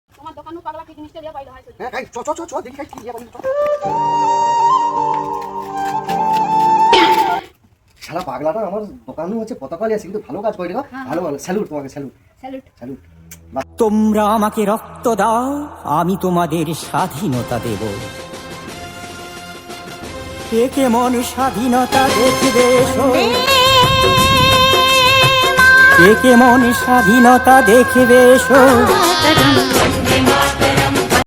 তোমার দোকানও পাগলা কি জিনিসটা দিয়া পাইলো হয় হ্যাঁ খাই চ চ চ চ দেখি খাই কি দিয়া পাইলো শালা পাগলাটা আমার দোকানও হচ্ছে পতাকা লিয়ে কিন্তু ভালো কাজ করে ভালো ভালো স্যালুট তোমাকে স্যালুট স্যালুট স্যালুট তোমরা আমাকে রক্ত দাও, আমি তোমাদের স্বাধীনতা দেব। কে কেমন স্বাধীনতা দেখবে এসো, কে কেমন স্বাধীনতা দেখবে এসো।